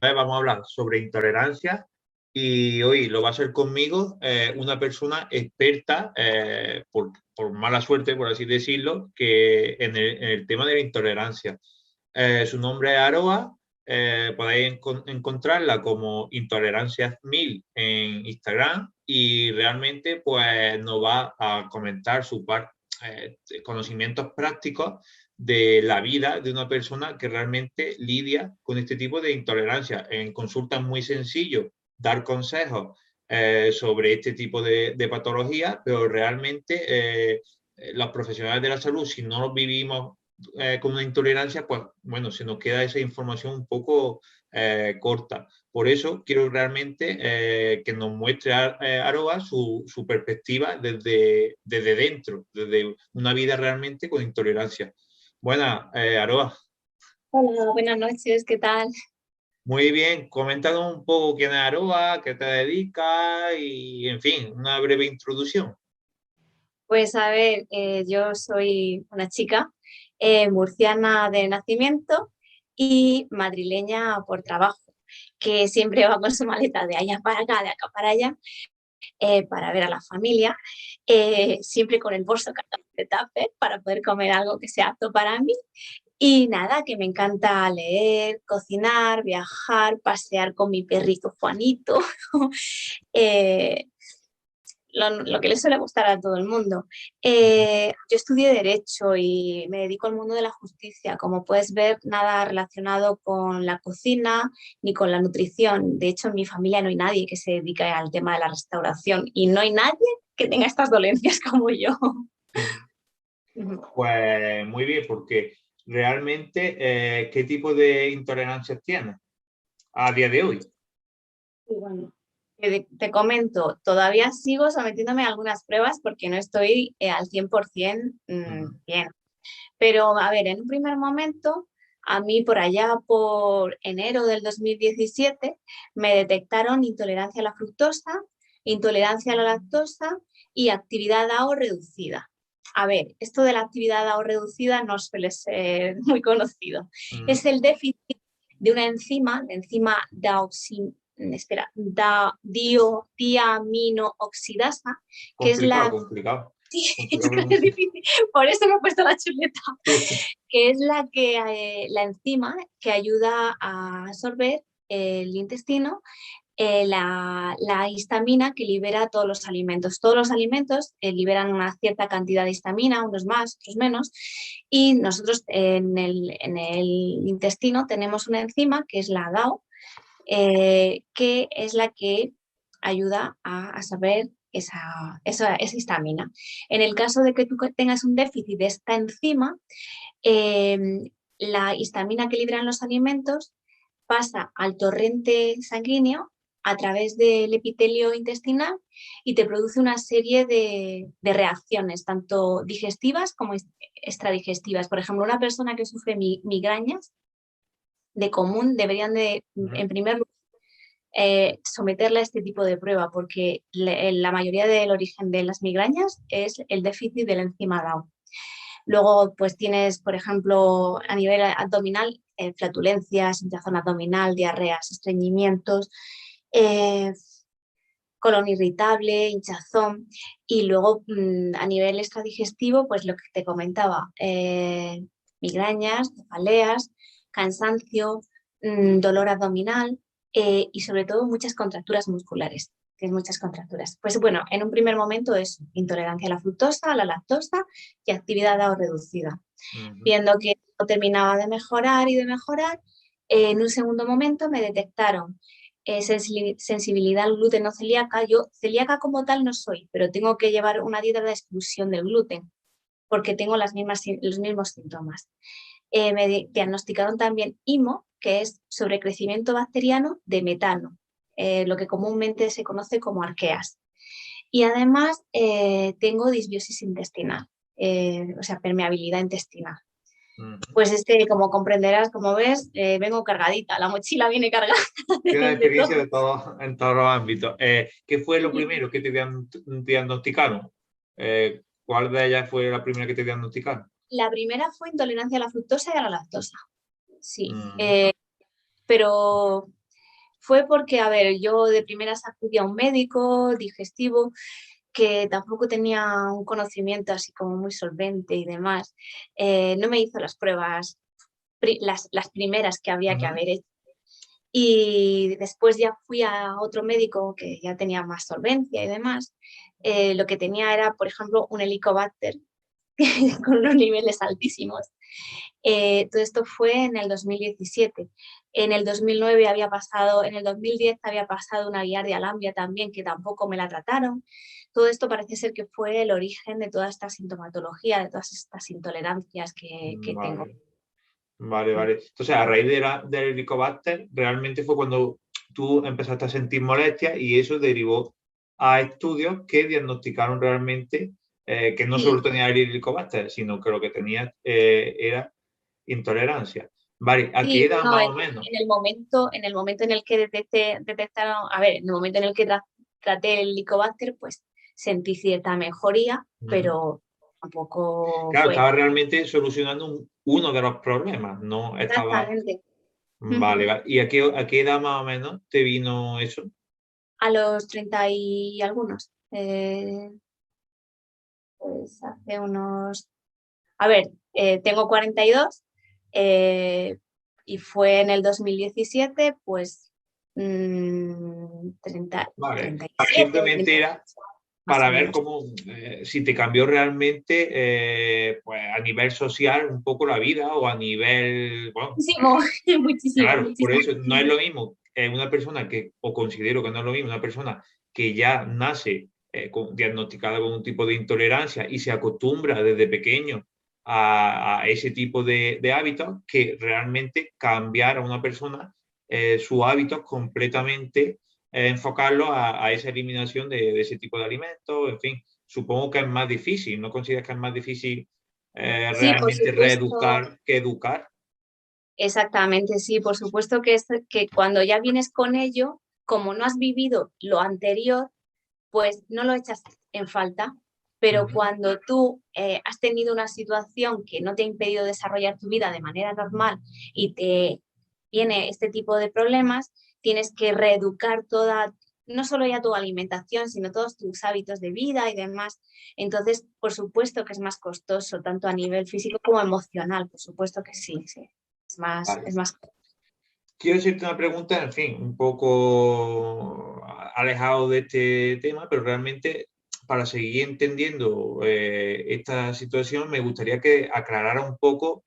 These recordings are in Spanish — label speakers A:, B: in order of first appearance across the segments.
A: Vamos a hablar sobre intolerancia y hoy lo va a hacer conmigo una persona experta, por mala suerte, por así decirlo, que en el tema de la intolerancia. Su nombre es Aroa, podéis encontrarla como Intolerancias1000 en Instagram y realmente pues nos va a comentar sus conocimientos prácticos de la vida de una persona que realmente lidia con este tipo de intolerancia. En consulta es muy sencillo dar consejos sobre este tipo de patologías, pero realmente los profesionales de la salud, si no los vivimos con una intolerancia, pues bueno, se nos queda esa información un poco corta. Por eso quiero realmente que nos muestre Aroa su perspectiva desde dentro, desde una vida realmente con intolerancia. Buenas, Aroa.
B: Hola, buenas noches, ¿qué tal?
A: Muy bien, coméntanos un poco quién es Aroa, qué te dedicas y, en fin, una breve introducción.
B: Pues a ver, yo soy una chica murciana de nacimiento y madrileña por trabajo, que siempre va con su maleta de allá para acá, de acá para allá, para ver a la familia, siempre con el bolso cargado de tupper para poder comer algo que sea apto para mí. Y nada, que me encanta leer, cocinar, viajar, pasear con mi perrito Juanito. eh, lo que le suele gustar a todo el mundo. Yo estudié Derecho y me dedico al mundo de la justicia. Como puedes ver, nada relacionado con la cocina ni con la nutrición. De hecho, en mi familia no hay nadie que se dedique al tema de la restauración y no hay nadie que tenga estas dolencias como yo.
A: Pues muy bien, porque realmente, ¿qué tipo de intolerancias tienes a día de hoy?
B: Y bueno, te comento, todavía sigo sometiéndome a algunas pruebas porque no estoy al 100% bien. Pero, a ver, en un primer momento, a mí por allá por enero del 2017 me detectaron intolerancia a la fructosa, intolerancia a la lactosa y actividad AO reducida. A ver, esto de la actividad AO reducida no suele ser muy conocido. Es el déficit de una enzima, la enzima diaminooxidasa, que es
A: Complicado,
B: la...
A: complicado.
B: Sí,
A: Complicado
B: es
A: pronunciar.
B: difícil, por eso me he puesto la chuleta,
A: Sí, sí.
B: que es la enzima que ayuda a absorber el intestino, la histamina que libera todos los alimentos. Todos los alimentos liberan una cierta cantidad de histamina, unos más, otros menos, y nosotros en el intestino tenemos una enzima que es la DAO, que es la que ayuda a absorber esa histamina. En el caso de que tú tengas un déficit de esta enzima, la histamina que liberan los alimentos pasa al torrente sanguíneo a través del epitelio intestinal y te produce una serie de reacciones, tanto digestivas como extradigestivas. Por ejemplo, una persona que sufre migrañas de común deberían de, en primer lugar, someterla a este tipo de prueba, porque la mayoría del origen de las migrañas es el déficit de la enzima DAO. Luego, pues tienes, por ejemplo, a nivel abdominal, flatulencias, hinchazón abdominal, diarreas, estreñimientos, eh, colon irritable, hinchazón. Y luego, a nivel extradigestivo, pues lo que te comentaba, migrañas, cefaleas, cansancio, dolor abdominal y sobre todo muchas contracturas musculares. Tienes muchas contracturas. Pues bueno, en un primer momento es intolerancia a la fructosa, a la lactosa y actividad AO reducida. Viendo que no terminaba de mejorar y de mejorar, en un segundo momento me detectaron sensibilidad al gluten o celíaca. Yo celíaca como tal no soy, pero tengo que llevar una dieta de exclusión del gluten porque tengo los mismos síntomas. Me diagnosticaron también IMO, que es sobrecrecimiento bacteriano de metano, lo que comúnmente se conoce como arqueas. Y además tengo disbiosis intestinal, o sea, permeabilidad intestinal. Pues como comprenderás, como ves, vengo cargadita, la mochila viene cargada
A: Tienes
B: de
A: experiencia
B: todo.
A: de todo, en todos los ámbitos. ¿Qué fue lo primero que te diagnosticaron? ¿Cuál de ellas fue la primera que te diagnosticaron?
B: La primera fue intolerancia a la fructosa y a la lactosa, sí.
A: Mm.
B: Pero Fue porque, a ver, yo de primeras acudí a un médico digestivo que tampoco tenía un conocimiento así como muy solvente y demás. No me hizo las pruebas, las primeras que había que
A: Ujú.
B: haber hecho. Y después ya fui a otro médico que ya tenía más solvencia y demás. Lo que tenía era, por ejemplo, un Helicobacter con unos niveles altísimos. Todo esto fue en el 2017. En el 2009 había pasado, en el 2010 había pasado una Giardia lamblia también, que tampoco me la trataron. Todo esto parece ser que fue el origen de toda esta sintomatología, de todas estas intolerancias que tengo.
A: Vale, vale, vale. Entonces, a raíz del Helicobacter, realmente fue cuando tú empezaste a sentir molestias y eso derivó a estudios que diagnosticaron realmente que no
B: Sí,
A: solo tenía el Helicobacter, sino que lo que tenía era intolerancia. Vale, ¿a qué
B: sí,
A: edad
B: no,
A: más o menos?
B: en el momento en el que detectaron, a ver, en el momento en el que traté el Helicobacter, pues sentí cierta mejoría,
A: Ujú.
B: pero tampoco
A: Claro,
B: fue
A: estaba realmente solucionando uno de los problemas, no estaba...
B: exactamente.
A: Vale,
B: Ujú.
A: vale. ¿Y a qué edad más o menos te vino eso?
B: A los 30 y algunos, pues hace unos, a ver, tengo 42 y fue en el 2017, pues 30,
A: Vale.
B: 37 o
A: Simplemente
B: 38,
A: era
B: más
A: para
B: o
A: ver
B: menos.
A: cómo, si te cambió realmente, pues a nivel social un poco la vida o a nivel, bueno,
B: Muchísimo, muchísimo,
A: claro, por
B: muchísimo.
A: eso no es lo mismo una persona que, o considero que no es lo mismo, una persona que ya nace diagnosticada con un tipo de intolerancia y se acostumbra desde pequeño a ese tipo de hábitos, que realmente cambiar a una persona sus hábitos completamente, enfocarlo a esa eliminación de ese tipo de alimentos, en fin, supongo que es más difícil, ¿no consideras que es más difícil
B: Sí, por
A: realmente
B: supuesto,
A: reeducar que educar?
B: exactamente, sí, por supuesto que, que cuando ya vienes con ello, como no has vivido lo anterior, pues no lo echas en falta, pero
A: Ujú.
B: cuando tú has tenido una situación que no te ha impedido desarrollar tu vida de manera normal y te viene este tipo de problemas, tienes que reeducar toda, no solo ya tu alimentación, sino todos tus hábitos de vida y demás. Entonces, por supuesto que es más costoso, tanto a nivel físico como emocional, por supuesto que sí, sí.
A: Vale.
B: Es más.
A: Quiero hacerte una pregunta, en fin, un poco alejado de este tema, pero realmente para seguir entendiendo esta situación me gustaría que aclarara un poco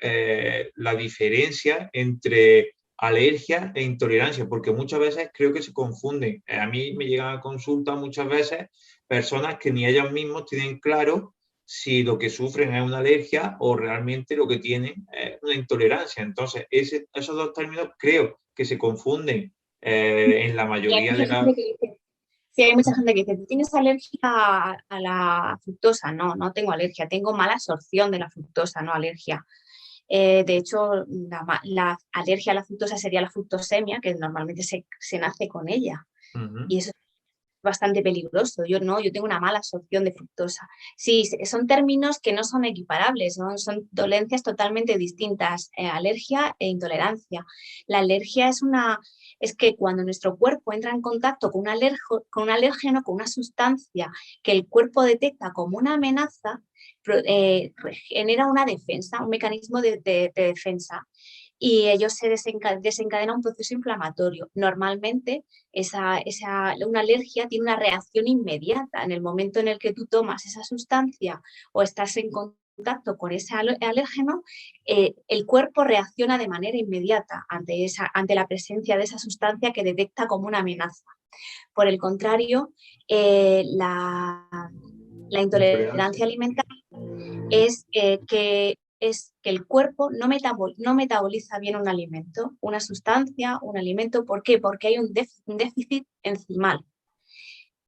A: la diferencia entre alergia e intolerancia, porque muchas veces creo que se confunden. A mí me llegan a consulta muchas veces personas que ni ellos mismos tienen claro si lo que sufren es una alergia o realmente lo que tienen es una intolerancia. Entonces, esos dos términos creo que se confunden en la
B: Y hay
A: mayoría
B: mucha
A: de
B: gente
A: las...
B: que dice, sí, hay mucha gente que dice, ¿tienes alergia a la fructosa? No, no tengo alergia, tengo mala absorción de la fructosa, no alergia. De hecho, la alergia a la fructosa sería la fructosemia, que normalmente se nace con ella.
A: Ujú.
B: Y eso es bastante peligroso. Yo no, yo tengo una mala absorción de fructosa. Sí, son términos que no son equiparables, ¿no? Son dolencias totalmente distintas, alergia e intolerancia. La alergia es que cuando nuestro cuerpo entra en contacto con un alérgeno, con una sustancia que el cuerpo detecta como una amenaza, genera una defensa, un mecanismo de defensa, y ellos se desencadena un proceso inflamatorio. Normalmente una alergia tiene una reacción inmediata. En el momento en el que tú tomas esa sustancia o estás en contacto con ese alérgeno, el cuerpo reacciona de manera inmediata ante la presencia de esa sustancia que detecta como una amenaza. Por el contrario, la
A: Intolerancia.
B: intolerancia alimentaria es que el cuerpo no metaboliza bien un alimento, una sustancia, un alimento. ¿Por qué? Porque hay un déficit enzimal.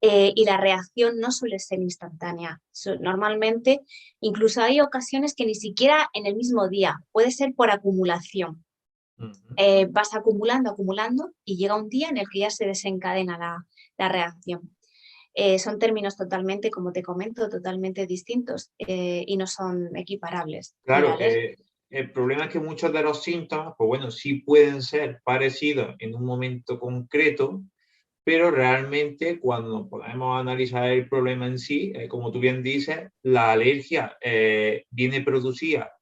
B: Y la reacción no suele ser instantánea. Normalmente, incluso hay ocasiones que ni siquiera en el mismo día, puede ser por acumulación.
A: Ujú.
B: Vas acumulando, acumulando y llega un día en el que ya se desencadena la reacción. Son términos totalmente, como te comento, totalmente distintos y no son equiparables. Y la
A: Claro,
B: alergia,
A: el problema es que muchos de los síntomas, pues bueno, sí pueden ser parecidos en un momento concreto, pero realmente cuando podemos analizar el problema en sí, como tú bien dices, la alergia viene producida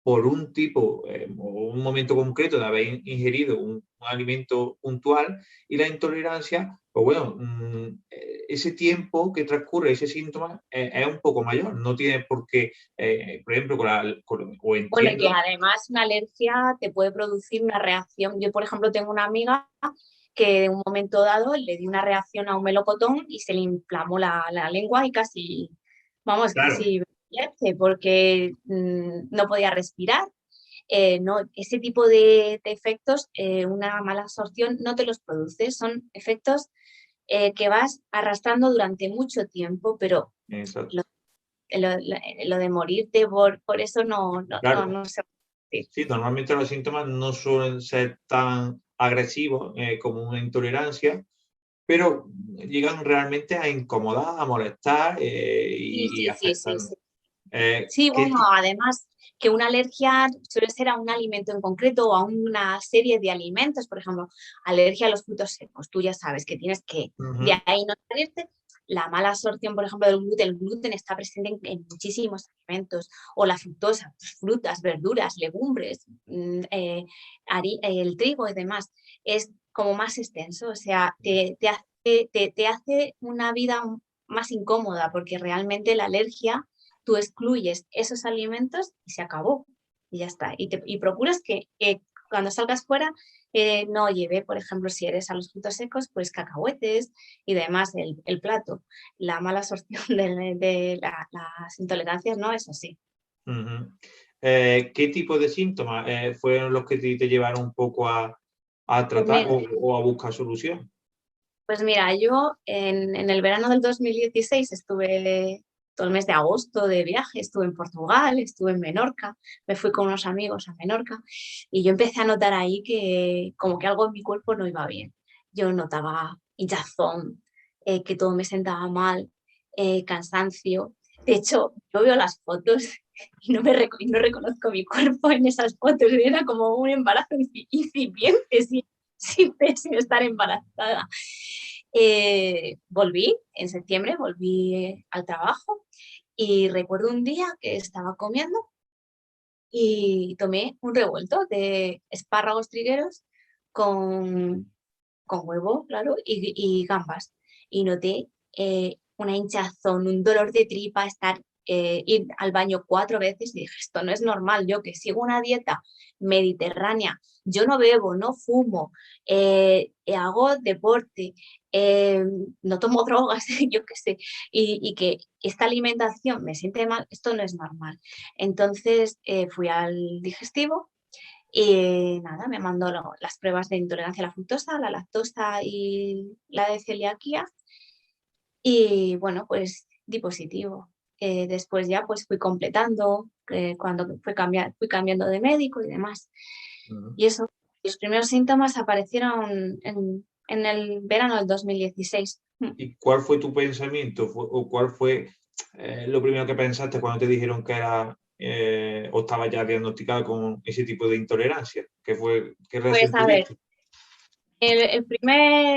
A: por un tipo o un momento concreto de haber ingerido un alimento puntual, y la intolerancia, pues bueno, ese tiempo que transcurre ese síntoma es un poco mayor, no tiene por qué, por ejemplo, o
B: Bueno, y
A: entiendo.
B: que además una alergia te puede producir una reacción. Yo, por ejemplo, tengo una amiga que de un momento dado le dio una reacción a un melocotón y se le inflamó la lengua y casi, vamos,
A: Claro,
B: casi fallece porque no podía respirar. No, ese tipo de efectos, una mala absorción no te los produce, son efectos que vas arrastrando durante mucho tiempo, pero lo,
A: exacto.
B: lo de morirte por eso
A: Claro,
B: no se puede decir.
A: sí, normalmente los síntomas no suelen ser tan agresivos como una intolerancia, pero llegan realmente a incomodar, a molestar
B: Sí,
A: y
B: sí, sí, sí,
A: afectan.
B: sí. Sí,
A: ¿Qué
B: bueno, además que una alergia suele ser a un alimento en concreto o a una serie de alimentos, por ejemplo, alergia a los frutos secos. Tú ya sabes que tienes que de
A: Ujú,
B: ahí no salirte. La mala absorción, por ejemplo, del gluten, el gluten está presente en muchísimos alimentos, o la fructosa, pues, frutas, verduras, legumbres, el trigo y demás. Es como más extenso, o sea, te hace una vida más incómoda porque realmente la alergia tú excluyes esos alimentos y se acabó. Y ya está. Y procuras que cuando salgas fuera no lleve, por ejemplo, si eres a los frutos secos, pues cacahuetes y demás el plato. La mala absorción las intolerancias no es así.
A: ujú. ¿Qué tipo de síntomas fueron los que te llevaron un poco a
B: Pues
A: tratar
B: mira,
A: o a buscar solución?
B: Pues mira, yo en el verano del 2016 estuve todo el mes de agosto de viaje, estuve en Portugal, estuve en Menorca, me fui con unos amigos a Menorca y yo empecé a notar ahí que como que algo en mi cuerpo no iba bien. Yo notaba hinchazón, que todo me sentaba mal, cansancio. De hecho, yo veo las fotos y no reconozco mi cuerpo en esas fotos, era como un embarazo incipiente sin estar embarazada. Volví en septiembre, volví al trabajo y recuerdo un día que estaba comiendo y tomé un revuelto de espárragos trigueros con, con huevo, claro, y gambas. Y noté una hinchazón, un dolor de tripa, ir al baño 4 veces. Y dije, esto no es normal, yo que sigo una dieta mediterránea, yo no bebo, no fumo, hago deporte, eh, no tomo drogas, yo qué sé, y que esta alimentación me siente mal, esto no es normal. Entonces fui al digestivo y nada, me mandó las pruebas de intolerancia a la fructosa, la lactosa y la de celiaquía. Y bueno, pues di positivo. Después ya pues fui completando, cuando fui cambiando de médico y demás.
A: Ujú.
B: Y eso, los primeros síntomas aparecieron en el verano del 2016.
A: ¿Y cuál fue tu pensamiento o cuál fue lo primero que pensaste cuando te dijeron que era o estaba ya diagnosticada con ese tipo de intolerancia? ¿Qué
B: Pues
A: reacción
B: a ver,
A: tuviste?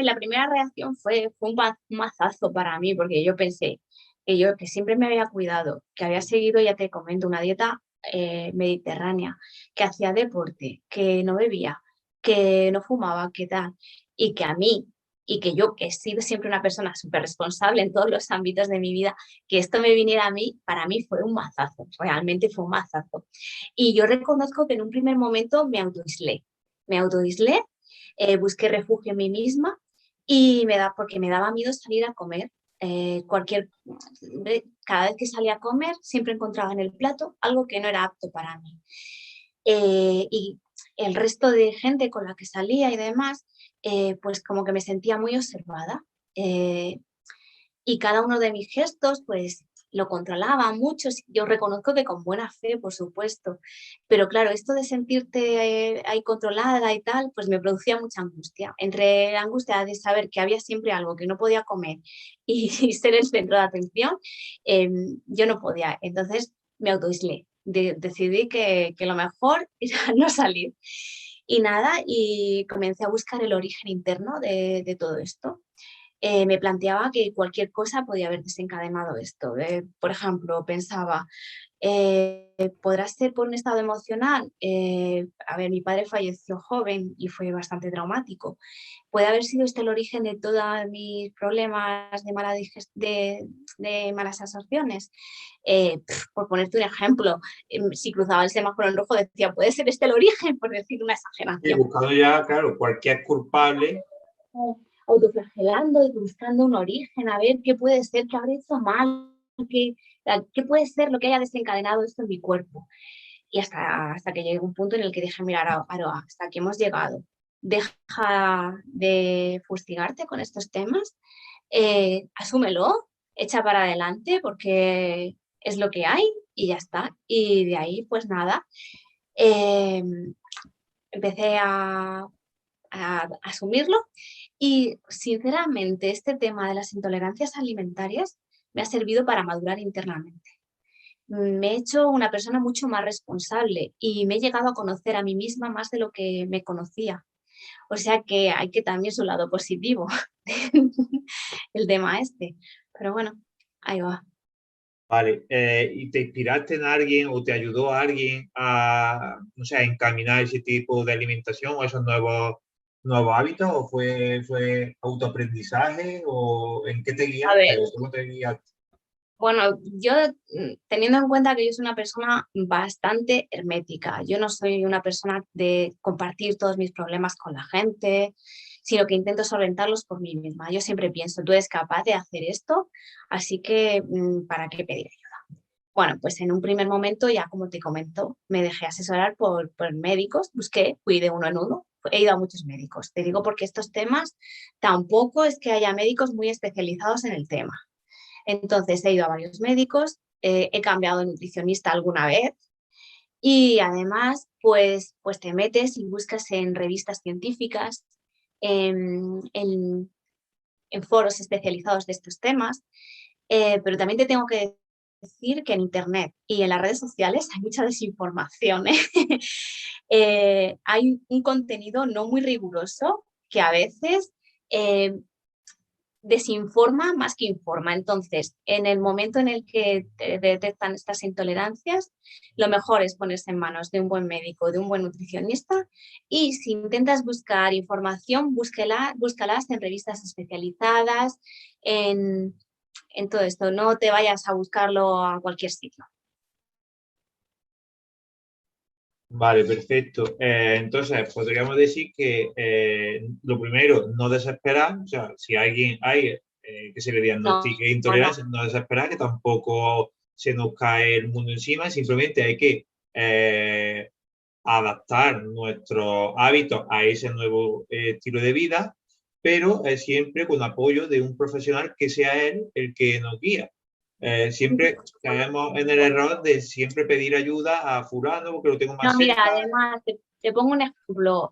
B: la primera reacción fue un mazazo para mí, porque yo pensé que yo, que siempre me había cuidado, que había seguido, ya te comento, una dieta mediterránea, que hacía deporte, que no bebía, que no fumaba, que tal, y que a mí, y que yo, que he sido siempre una persona súper responsable en todos los ámbitos de mi vida, que esto me viniera a mí, para mí fue un mazazo, realmente fue un mazazo. Y yo reconozco que en un primer momento me autoislé, busqué refugio en mí misma porque me daba miedo salir a comer. Cada vez que salía a comer siempre encontraba en el plato algo que no era apto para mí. Y el resto de gente con la que salía y demás, pues como que me sentía muy observada. Eh, y cada uno de mis gestos, pues lo controlaba mucho. Yo reconozco que con buena fe, por supuesto, pero claro, esto de sentirte ahí controlada y tal, pues me producía mucha angustia. Entre la angustia de saber que había siempre algo que no podía comer y ser el centro de atención, yo no podía. Entonces me autoaislé. decidí que lo mejor era no salir. Y nada, y comencé a buscar el origen interno de todo esto. Me planteaba que cualquier cosa podía haber desencadenado esto. Por ejemplo, pensaba, ¿podrá ser por un estado emocional? A ver, mi padre falleció joven y fue bastante traumático. ¿Puede haber sido este el origen de todos mis problemas de malas absorciones? Por ponerte un ejemplo, si cruzaba el semáforo en rojo decía, ¿puede ser este el origen? Por decir una
A: Y
B: exageración.
A: buscando ya, claro, cualquier culpable.
B: Autoflagelando y buscando un origen, a ver qué puede ser, qué habré hecho mal, qué puede ser lo que haya desencadenado esto en mi cuerpo. Y hasta que llegué a un punto en el que dije, mira, Aroa, hasta aquí hemos llegado. Deja de fustigarte con estos temas, asúmelo, echa para adelante porque es lo que hay y ya está. Y de ahí, pues nada, eh, empecé a asumirlo y sinceramente este tema de las intolerancias alimentarias me ha servido para madurar internamente. Me he hecho una persona mucho más responsable y me he llegado a conocer a mí misma más de lo que me conocía. O sea que hay que también su lado positivo, el tema este. Pero bueno, ahí va.
A: Vale, ¿y te inspiraste en alguien o te ayudó a alguien a, no sé, a encaminar ese tipo de alimentación o esos nuevos hábitos? ¿O fue autoaprendizaje? ¿O en qué te
B: A ver,
A: guiaste? ¿O cómo te guiaste?
B: bueno, yo teniendo en cuenta que yo soy una persona bastante hermética, yo no soy una persona de compartir todos mis problemas con la gente, sino que intento solventarlos por mí misma. Yo siempre pienso, tú eres capaz de hacer esto, así que ¿para qué pedir ayuda? Bueno, pues en un primer momento, ya como te comento, me dejé asesorar por médicos, busqué, fui de uno en uno, he ido a muchos médicos. Te digo porque estos temas tampoco es que haya médicos muy especializados en el tema. Entonces he ido a varios médicos, he cambiado de nutricionista alguna vez y además pues te metes y buscas en revistas científicas, en foros especializados de estos temas, pero también te tengo que decir que en Internet y en las redes sociales hay mucha desinformación. ¿Eh? Hay un contenido no muy riguroso que a veces desinforma más que informa. Entonces, en el momento en el que te detectan estas intolerancias, lo mejor es ponerse en manos de un buen médico, de un buen nutricionista y si intentas buscar información, búscalas en revistas especializadas, en todo esto. No te vayas a buscarlo a cualquier sitio.
A: Vale, perfecto. Entonces, podríamos decir que lo primero, no desesperar. O sea, si alguien hay que se le
B: No,
A: diagnostique
B: no.
A: intolerancia, no desesperar, que tampoco se nos cae el mundo encima. Simplemente hay que adaptar nuestros hábitos a ese nuevo estilo de vida, pero siempre con apoyo de un profesional que sea él el que nos guía. Siempre caemos en el error de siempre pedir ayuda a fulano porque lo tengo
B: No,
A: más
B: mira,
A: cerca.
B: además, te pongo un ejemplo.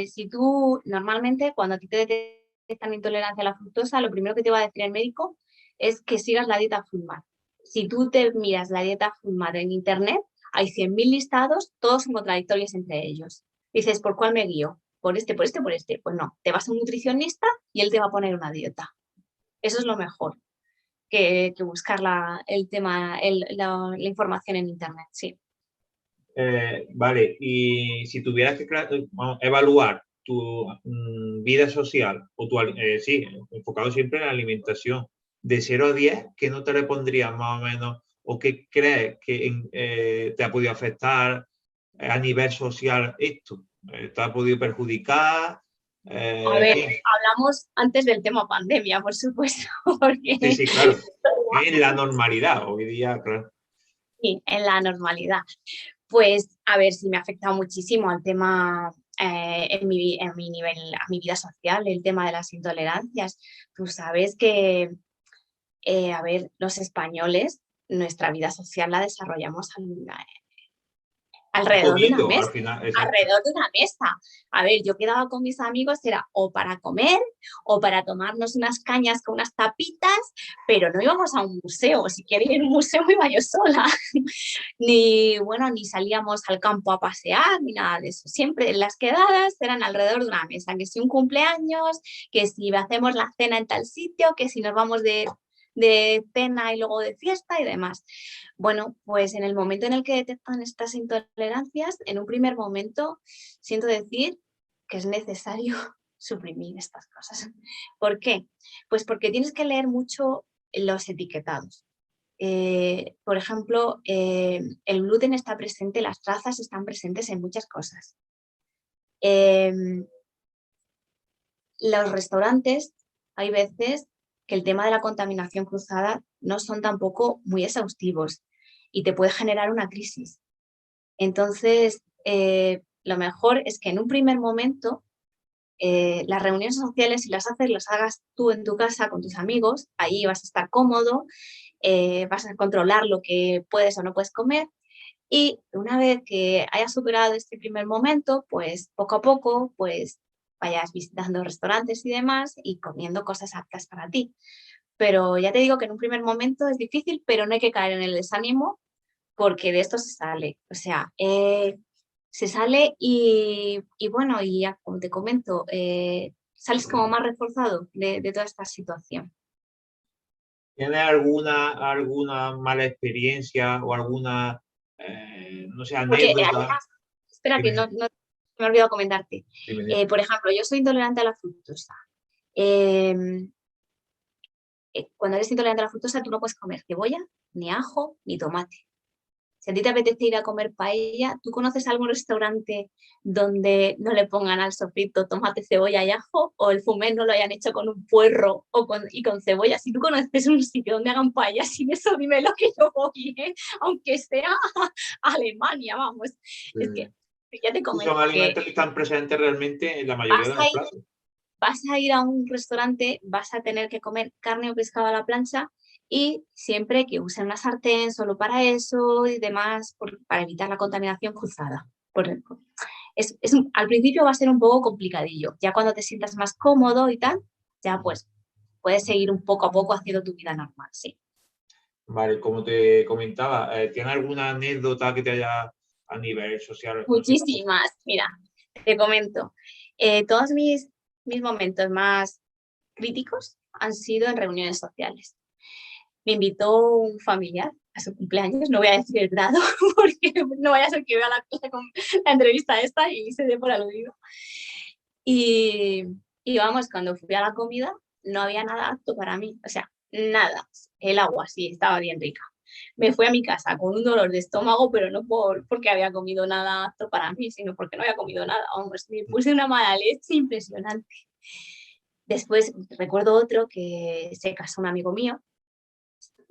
B: Si tú normalmente cuando a ti te detectan intolerancia a la fructosa, lo primero que te va a decir el médico es que sigas la dieta FUDMAP. Si tú te miras la dieta FUDMAP en internet, hay 100.000 listados, todos son contradictorios entre ellos. Dices, ¿por cuál me guío? ¿Por este, por este, por este? Pues no, te vas a un nutricionista y él te va a poner una dieta. Eso es lo mejor que buscar el tema, la información en internet, sí.
A: Vale, y si tuvieras que vamos, evaluar tu vida social o sí, enfocado siempre en la alimentación, de 0 a 10, ¿qué nota le pondrías más o menos? ¿O qué crees que te ha podido afectar a nivel social esto? ¿Te ha podido perjudicar?
B: A ver,
A: Sí,
B: hablamos antes del tema pandemia, por supuesto,
A: sí,
B: porque
A: sí, claro. En la normalidad, hoy día, claro.
B: sí, en la normalidad. Pues a ver, sí me ha afectado muchísimo al tema en mi nivel, a mi vida social, el tema de las intolerancias. Tú sabes que, a ver, los españoles, nuestra vida social la desarrollamos alrededor de una
A: comiendo
B: mesa.
A: al final. Exacto.
B: Alrededor de una mesa. A ver, yo quedaba con mis amigos, era o para comer o para tomarnos unas cañas con unas tapitas, pero no íbamos a un museo. Si quería ir a un museo iba yo sola. Ni salíamos al campo a pasear, ni nada de eso. Siempre las quedadas eran alrededor de una mesa, que si un cumpleaños, que si hacemos la cena en tal sitio, que si nos vamos de cena y luego de fiesta y demás. Bueno, pues en el momento en el que detectan estas intolerancias, en un primer momento siento decir que es necesario suprimir estas cosas. ¿Por qué? Pues porque tienes que leer mucho los etiquetados. Por ejemplo, el gluten está presente, las trazas están presentes en muchas cosas. Los restaurantes, hay veces que el tema de la contaminación cruzada no son tampoco muy exhaustivos y te puede generar una crisis. Entonces, lo mejor es que en un primer momento las reuniones sociales, si las hagas tú en tu casa con tus amigos, ahí vas a estar cómodo, vas a controlar lo que puedes o no puedes comer. Y una vez que hayas superado este primer momento, pues poco a poco, pues vayas visitando restaurantes y demás y comiendo cosas aptas para ti. Pero ya te digo que en un primer momento es difícil, pero no hay que caer en el desánimo porque de esto se sale. O sea, se sale y bueno, y ya como te comento, sales como más reforzado de toda esta situación.
A: ¿Tienes alguna mala experiencia o alguna, no sé,
B: Porque
A: anécdota?
B: además, espera que
A: Dime,
B: no me he olvidado comentarte.
A: dime.
B: Por ejemplo, yo soy intolerante a la fructosa. Eh, Cuando eres intolerante a la fructosa, tú no puedes comer cebolla, ni ajo, ni tomate. Si a ti te apetece ir a comer paella, ¿tú conoces algún restaurante donde no le pongan al sofrito tomate, cebolla y ajo? ¿O el fumé no lo hayan hecho con un puerro y con cebolla? Si tú conoces un sitio donde hagan paella sin eso, dime lo que yo voy, ¿eh? Aunque sea Alemania, vamos. Es que ya te
A: Son
B: comento que
A: alimentos que están presentes realmente en la mayoría
B: vas
A: de
B: a
A: los
B: ir
A: platos.
B: vas a ir a un restaurante, vas a tener que comer carne o pescado a la plancha y siempre que usen una sartén solo para eso y demás, para evitar la contaminación cruzada. Al principio va a ser un poco complicadillo, ya cuando te sientas más cómodo y tal, ya pues puedes seguir un poco a poco haciendo tu vida normal, sí.
A: Vale, como te comentaba, ¿tienes alguna anécdota que te haya a nivel social? No sé,
B: Muchísimas, mira, te comento. Todos mis momentos más críticos han sido en reuniones sociales. Me invitó un familiar a su cumpleaños, no voy a decir el grado porque no vaya a ser que vea la entrevista esta y se dé por aludido. Y, y vamos, cuando fui a la comida no había nada apto para mí, o sea, nada. El agua sí, estaba bien rica. Me fui a mi casa con un dolor de estómago, pero no porque había comido nada apto para mí, sino porque no había comido nada. Vamos, me puse una mala leche impresionante. Después recuerdo otro que se casó un amigo mío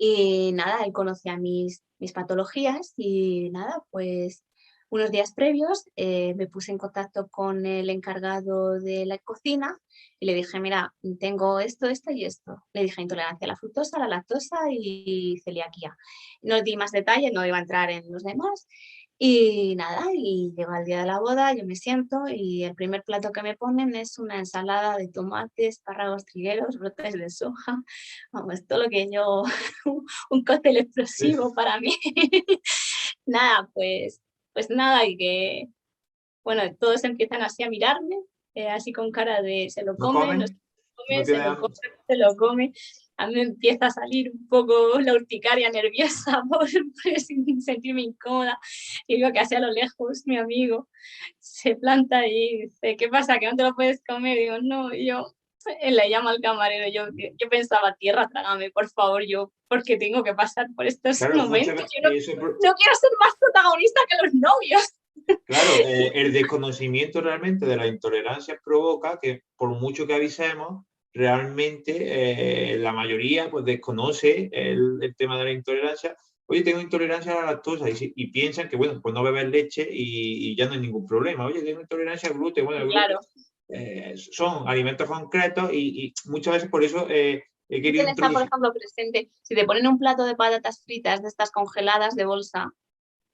B: y nada, él conocía mis patologías y nada, pues unos días previos me puse en contacto con el encargado de la cocina y le dije, mira, tengo esto, esto y esto. Le dije intolerancia a la fructosa, a la lactosa y celiaquía. No di más detalles, no iba a entrar en los demás. Y nada, y llega el día de la boda, yo me siento y el primer plato que me ponen es una ensalada de tomate, espárragos, trigueros, brotes de soja. Vamos, todo lo que yo, un cóctel explosivo para mí. Nada, pues nada, y que, bueno, todos empiezan así a mirarme, así con cara de se lo
A: ¿no
B: come, no se
A: comen?
B: lo
A: ¿No
B: come, se lo
A: tienen?
B: come, no se lo come. A mí me empieza a salir un poco la urticaria nerviosa por sentirme incómoda. Y digo que hacia lo lejos mi amigo se planta y dice, ¿qué pasa? ¿Que no te lo puedes comer? Y digo, no, y yo él le llama al camarero, yo pensaba, tierra, trágame, por favor, yo, porque tengo que pasar por estos
A: Claro, muchas
B: momentos.
A: veces
B: Yo no quiero ser más protagonista que los novios.
A: claro, el desconocimiento realmente de la intolerancia provoca que por mucho que avisemos, realmente la mayoría pues desconoce el tema de la intolerancia. Oye, tengo intolerancia a la lactosa y piensan que, bueno, pues no beber leche y ya no hay ningún problema. Oye, tengo intolerancia al gluten. Bueno, el gluten
B: Claro,
A: son alimentos concretos y muchas veces por eso he querido
B: gluten está, por
A: introducir.
B: ejemplo, presente. Si te ponen un plato de patatas fritas de estas congeladas de bolsa,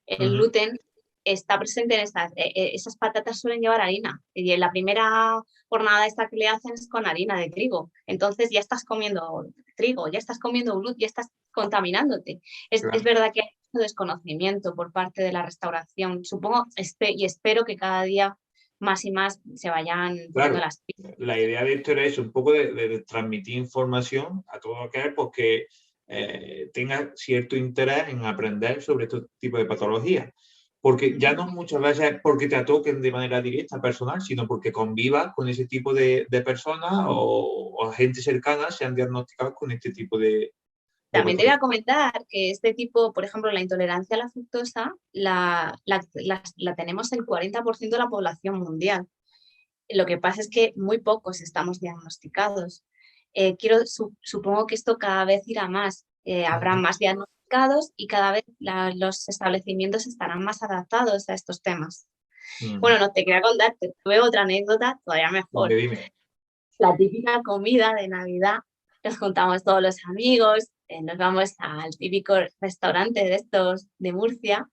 B: el
A: Ujú.
B: gluten está presente en esas patatas suelen llevar harina. Y en la primera jornada esta que le hacen es con harina de trigo. Entonces ya estás comiendo trigo, ya estás comiendo gluten, ya estás contaminándote. Es verdad que hay mucho desconocimiento por parte de la restauración. Supongo y espero que cada día más y más se vayan poniendo las pilas.
A: La idea de esto era eso, un poco de transmitir información a todo aquel porque tenga cierto interés en aprender sobre este tipo de patologías. Porque ya no muchas veces porque te atoquen de manera directa, personal, sino porque convivas con ese tipo de personas o gente cercana sean diagnosticados con este tipo de
B: También te voy a comentar que este tipo, por ejemplo, la intolerancia a la fructosa la tenemos el 40% de la población mundial. Lo que pasa es que muy pocos estamos diagnosticados. Supongo que esto cada vez irá más. Habrá más diagnósticos y cada vez los establecimientos estarán más adaptados a estos temas. Bueno, no te quería contar, tuve otra anécdota todavía mejor.
A: Dime.
B: La típica comida de Navidad, nos juntamos todos los amigos, nos vamos al típico restaurante de estos de Murcia,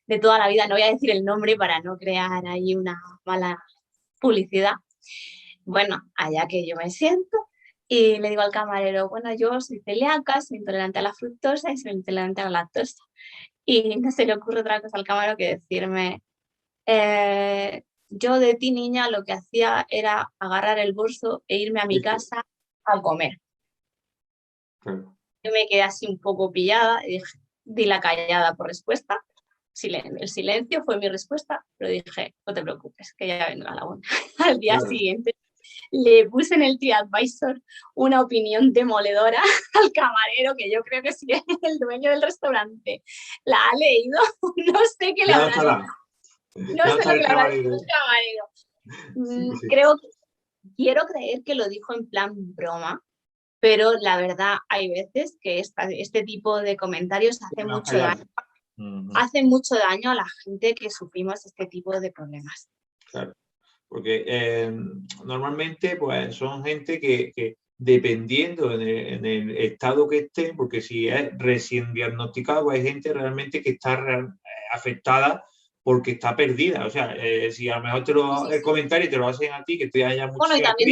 B: de toda la vida, no voy a decir el nombre para no crear ahí una mala publicidad. Bueno, allá que yo me siento, y le digo al camarero, bueno, yo soy celíaca, soy intolerante a la fructosa y soy intolerante a la lactosa. Y no se le ocurre otra cosa al camarero que decirme, yo de ti, niña, lo que hacía era agarrar el bolso e irme a mi casa a comer. Claro. Yo me quedé así un poco pillada y dije, di la callada por respuesta. El silencio fue mi respuesta, pero dije, no te preocupes, que ya vendrá la buena. Al día siguiente le puse en el TripAdvisor una opinión demoledora al camarero, que yo creo que sí es el dueño del restaurante. La ha leído, no sé qué le habrá dicho. No sé lo que le habrá dicho el camarero. Sí. Quiero creer que lo dijo en plan broma, pero la verdad hay veces que este tipo de comentarios hacen mucho daño. Hacen mucho daño a la gente que sufrimos este tipo de problemas.
A: Claro. Porque normalmente pues, son gente que dependiendo en el estado que esté, porque si es recién diagnosticado, hay gente realmente que está afectada porque está perdida. O sea, si a lo mejor el comentario te lo hacen a ti, que te haya mucha
B: Bueno, y también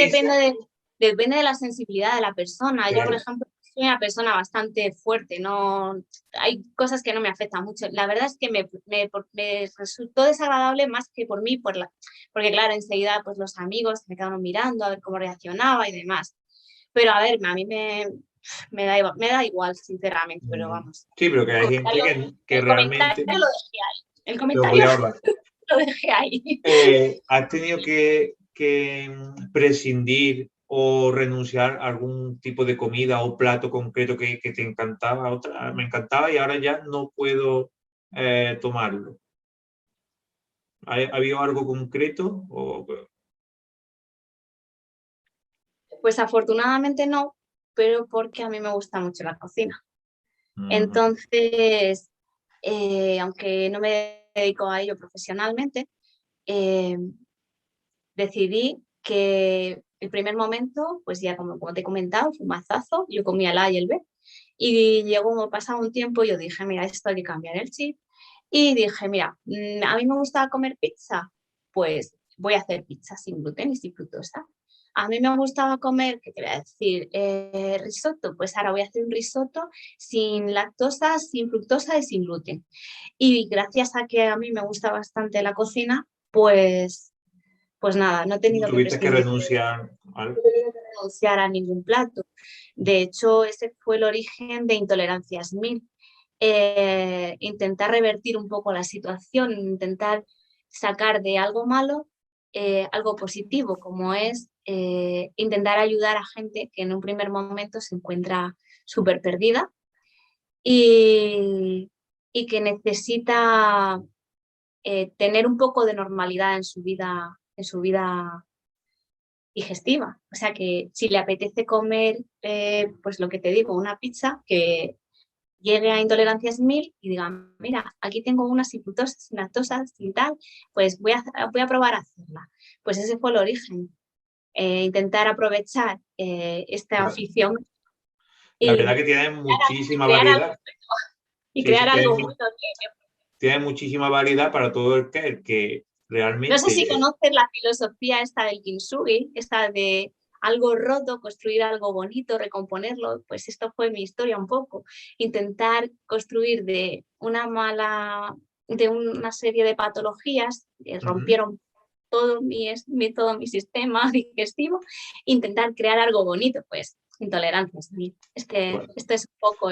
B: depende de la sensibilidad de la persona. Claro. Yo, por ejemplo, soy una persona bastante fuerte, no hay cosas que no me afectan mucho. La verdad es que me resultó desagradable más que por mí, porque claro, enseguida pues los amigos me quedaron mirando a ver cómo reaccionaba y demás. Pero a ver, a mí me da igual, sinceramente, pero vamos.
A: Sí, pero que hay gente que realmente...
B: Lo dejé ahí. El comentario lo dejé ahí.
A: ¿Has tenido que prescindir o renunciar a algún tipo de comida o plato concreto que te encantaba? Me encantaba y ahora ya no puedo tomarlo. ¿Ha habido algo concreto?
B: Pues afortunadamente no, pero porque a mí me gusta mucho la cocina. Entonces, aunque no me dedico a ello profesionalmente, decidí que el primer momento, pues ya como te he comentado, fue un mazazo, yo comía el A y el B. Y pasado un tiempo, yo dije, mira, esto hay que cambiar el chip. Y dije, mira, a mí me gusta comer pizza, pues voy a hacer pizza sin gluten y sin fructosa. A mí me gustaba comer, ¿qué te voy a decir? Risotto, pues ahora voy a hacer un risotto sin lactosa, sin fructosa y sin gluten. Y gracias a que a mí me gusta bastante la cocina, pues nada, no he tenido
A: que renunciar
B: a ningún plato. De hecho, ese fue el origen de Intolerancias 1000. Intentar revertir un poco la situación, intentar sacar de algo malo algo positivo, como es intentar ayudar a gente que en un primer momento se encuentra súper perdida y que necesita tener un poco de normalidad en su vida digestiva. O sea que si le apetece comer, pues lo que te digo, una pizza, que llegue a Intolerancias 1000 y diga, mira, aquí tengo una sin fructosa, sin lactosa, sin tal, pues voy a probar a hacerla. Pues ese fue el origen. Intentar aprovechar esta afición.
A: La verdad que tienen muchísima variedad.
B: Y crear algo bueno.
A: tiene muchísima validad para todo el que
B: No sé si
A: realmente...
B: conoces la filosofía esta del Kintsugi, esta de algo roto, construir algo bonito, recomponerlo. Pues esto fue mi historia un poco. Intentar construir de una serie de patologías que rompieron todo mi sistema digestivo, intentar crear algo bonito, pues intolerancias. Este es un poco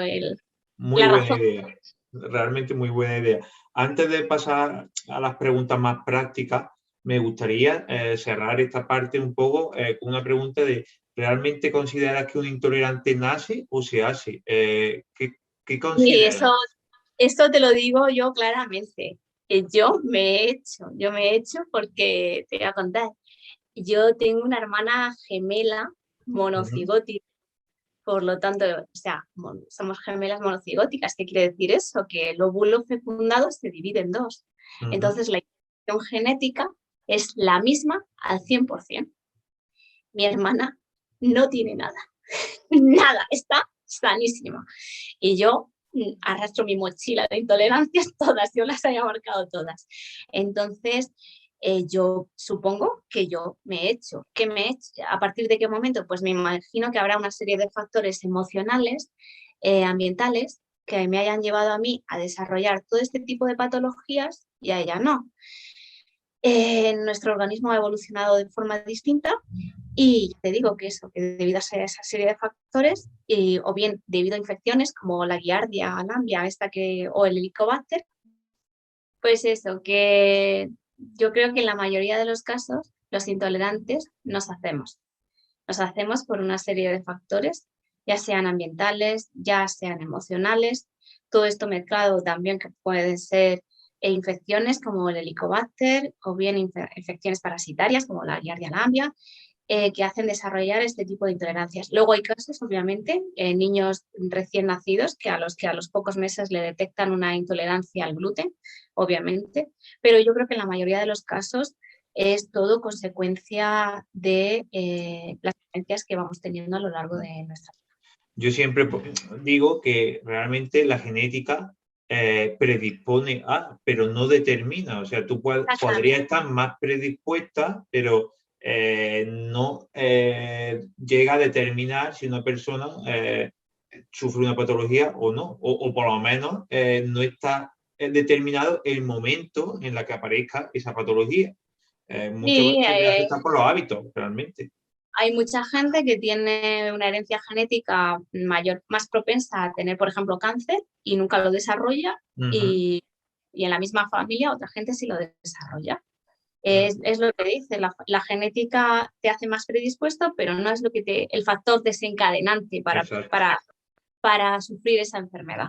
A: Muy
B: la
A: buena
B: razón.
A: idea, realmente muy buena idea. Antes de pasar a las preguntas más prácticas, me gustaría cerrar esta parte un poco con una pregunta de, ¿realmente consideras que un intolerante nace o se hace? ¿Qué
B: Y
A: consideras?
B: eso te lo digo yo claramente. Que yo me he hecho porque te voy a contar. Yo tengo una hermana gemela
A: Ujú,
B: monocigótica, por lo tanto, o sea, somos gemelas monocigóticas. ¿Qué quiere decir eso? Que el óvulo fecundado se divide en dos.
A: ujú.
B: Entonces, la información genética es la misma al 100%. Mi hermana no tiene nada, nada, está sanísima. Y yo arrastro mi mochila de intolerancias todas, yo las haya marcado todas. Entonces, yo supongo que yo me he hecho. ¿Qué me he hecho? ¿A partir de qué momento? Pues me imagino que habrá una serie de factores emocionales, ambientales, que me hayan llevado a mí a desarrollar todo este tipo de patologías y a ella no. Nuestro organismo ha evolucionado de forma distinta y te digo que eso, que debido a esa serie de factores, o bien debido a infecciones como la Giardia, Lamblia, o el Helicobacter, pues eso, que yo creo que en la mayoría de los casos los intolerantes nos hacemos. Nos hacemos por una serie de factores, ya sean ambientales, ya sean emocionales, todo esto mezclado también que pueden ser infecciones como el Helicobacter o bien infecciones parasitarias como la Giardia lamblia, que hacen desarrollar este tipo de intolerancias. Luego hay casos, obviamente, niños recién nacidos que a los pocos meses le detectan una intolerancia al gluten, obviamente, pero yo creo que en la mayoría de los casos es todo consecuencia de las experiencias que vamos teniendo a lo largo de nuestra vida.
A: Yo siempre digo que realmente la genética predispone a, pero no determina. O sea, tú podrías estar más predispuesta, pero no llega a determinar si una persona sufre una patología o no, o por lo menos no está determinado el momento en la que aparezca esa patología. Muchas
B: Sí,
A: veces se afecta por los hábitos, realmente.
B: hay mucha gente que tiene una herencia genética mayor, más propensa a tener, por ejemplo, cáncer y nunca lo desarrolla,
A: Ujú,
B: y en la misma familia otra gente sí lo desarrolla.
A: ujú.
B: Es lo que dice, la genética te hace más predispuesto, pero no es el factor desencadenante
A: Exacto.
B: para sufrir esa enfermedad.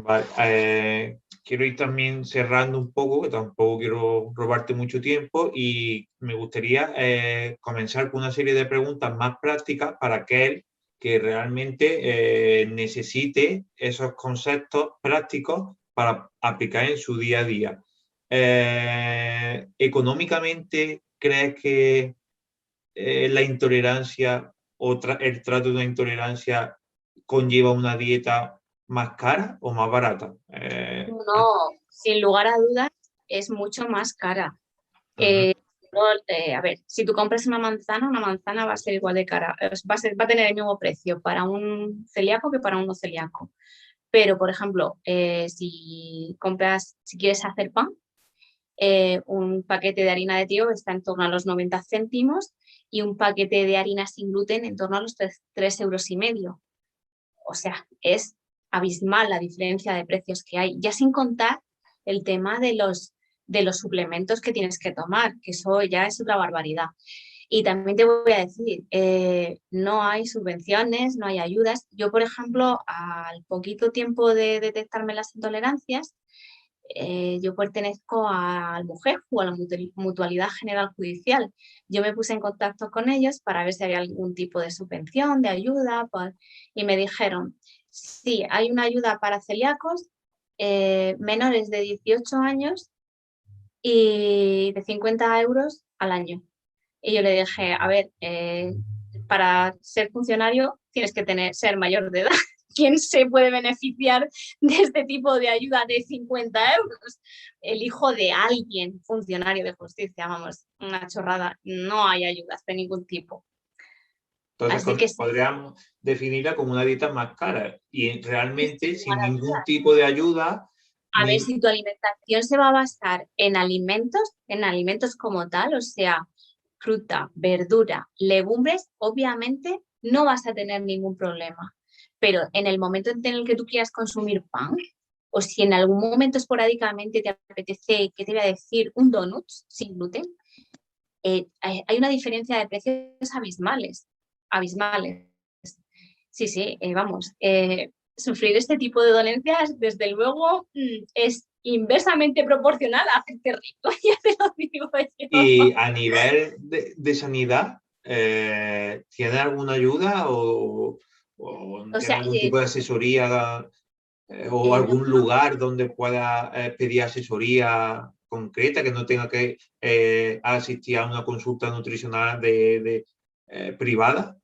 A: Vale, quiero ir también cerrando un poco, que tampoco quiero robarte mucho tiempo y me gustaría comenzar con una serie de preguntas más prácticas para aquel que realmente necesite esos conceptos prácticos para aplicar en su día a día. ¿Económicamente crees que la intolerancia o el trato de una intolerancia conlleva una dieta más cara o más barata?
B: No, sin lugar a dudas, es mucho más cara.
A: Ujú,
B: A ver, si tú compras una manzana va a ser igual de cara, va a tener el mismo precio para un celíaco que para un no celíaco. Pero, por ejemplo, si quieres hacer pan, un paquete de harina de trigo está en torno a los 90 céntimos y un paquete de harina sin gluten en torno a los 3,5 euros. O sea, es abismal la diferencia de precios que hay, ya sin contar el tema de los suplementos que tienes que tomar, que eso ya es otra barbaridad. Y también te voy a decir, no hay subvenciones, no hay ayudas. Yo, por ejemplo, al poquito tiempo de detectarme las intolerancias, yo pertenezco al MUJEJU, a la Mutualidad General Judicial. Yo me puse en contacto con ellos para ver si había algún tipo de subvención, de ayuda, y me dijeron, sí, hay una ayuda para celíacos menores de 18 años y de 50 euros al año. Y yo le dije, a ver, para ser funcionario tienes que ser mayor de edad. ¿quién se puede beneficiar de este tipo de ayuda de 50 euros? El hijo de alguien, funcionario de justicia, vamos, una chorrada. No hay ayudas de ningún tipo.
A: Entonces
B: Así que sí,
A: podríamos definirla como una dieta más cara y realmente
B: sin
A: sin
B: lugar a
A: ningún
B: dudas.
A: tipo de ayuda.
B: A ver, si tu alimentación se va a basar en alimentos como tal, o sea, fruta, verdura, legumbres, obviamente no vas a tener ningún problema. Pero en el momento en el que tú quieras consumir pan, o si en algún momento esporádicamente te apetece, ¿qué te voy a decir? Un donut sin gluten, hay una diferencia de precios abismales. Abismales. Sí, sí, vamos. Sufrir este tipo de dolencias, desde luego, es inversamente proporcional a hacerte rico, ya te lo digo yo.
A: Y a nivel de sanidad, ¿tiene alguna ayuda o
B: O
A: tiene
B: sea,
A: algún tipo de asesoría o
B: no,
A: algún lugar donde pueda pedir asesoría concreta, que no tenga que asistir a una consulta nutricional privada?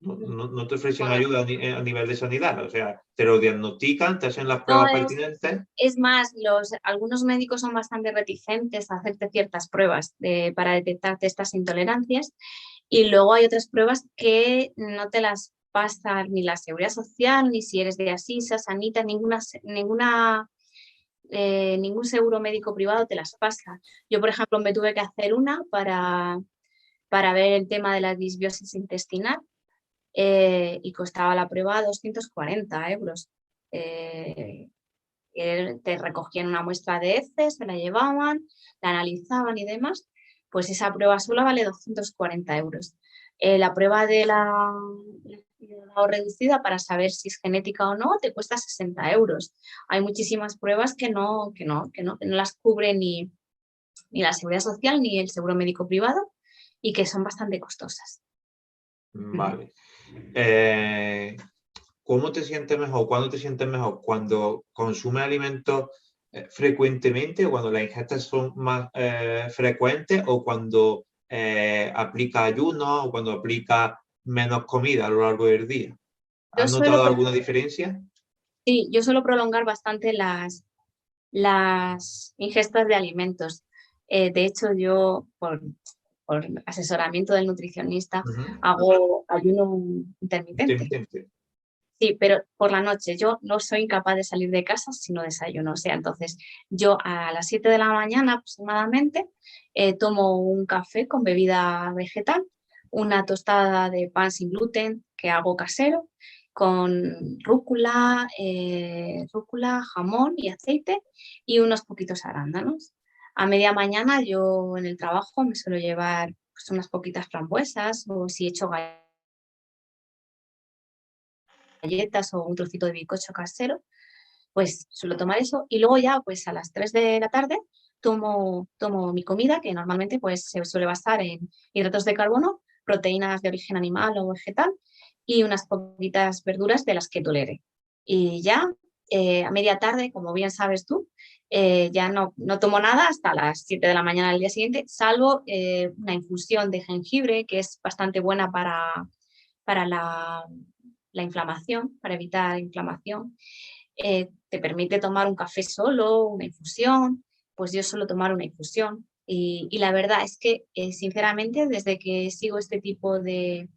A: No te ofrecen
B: bueno,
A: ayuda a nivel de sanidad, o sea, te lo diagnostican, te hacen las
B: no
A: pruebas pertinentes.
B: es más, algunos médicos son bastante reticentes a hacerte ciertas pruebas para detectarte estas intolerancias, y luego hay otras pruebas que no te las pasa ni la Seguridad Social, ni si eres de Asisa, Sanita, ningún seguro médico privado te las pasa. Yo, por ejemplo, me tuve que hacer una para ver el tema de la disbiosis intestinal, y costaba la prueba 240 euros. Te recogían una muestra de heces, te la llevaban, la analizaban y demás. Pues esa prueba sola vale 240 euros. La prueba de la reducida para saber si es genética o no te cuesta 60 euros. Hay muchísimas pruebas que no las cubre ni la Seguridad Social ni el seguro médico privado, y que son bastante costosas.
A: Vale. ¿Cómo te sientes mejor? ¿Cuándo te sientes mejor? ¿Cuando consumes alimentos frecuentemente o cuando las ingestas son más frecuentes o cuando aplica ayuno o cuando aplica menos comida a lo largo del día?
B: Yo
A: ¿Has
B: suelo,
A: notado alguna diferencia?
B: sí, yo suelo prolongar bastante las ingestas de alimentos. De hecho, yo, por asesoramiento del nutricionista,
A: Ujú.
B: hago ayuno intermitente.
A: Intermitente.
B: Sí, pero por la noche yo no soy incapaz de salir de casa si no desayuno. O sea, entonces yo a las 7 de la mañana aproximadamente tomo un café con bebida vegetal, una tostada de pan sin gluten que hago casero, con rúcula, jamón y aceite y unos poquitos arándanos. A media mañana yo en el trabajo me suelo llevar pues, unas poquitas frambuesas, o si he hecho galletas o un trocito de bizcocho casero, pues suelo tomar eso, y luego ya pues a las 3 de la tarde tomo mi comida, que normalmente pues se suele basar en hidratos de carbono, proteínas de origen animal o vegetal y unas poquitas verduras de las que tolere. Y ya a media tarde, como bien sabes tú, ya no tomo nada hasta las 7 de la mañana del día siguiente, salvo una infusión de jengibre, que es bastante buena para la inflamación, para evitar inflamación. Te permite tomar un café solo, una infusión, pues yo suelo tomar una infusión. Y la verdad es que, sinceramente, desde que sigo este tipo de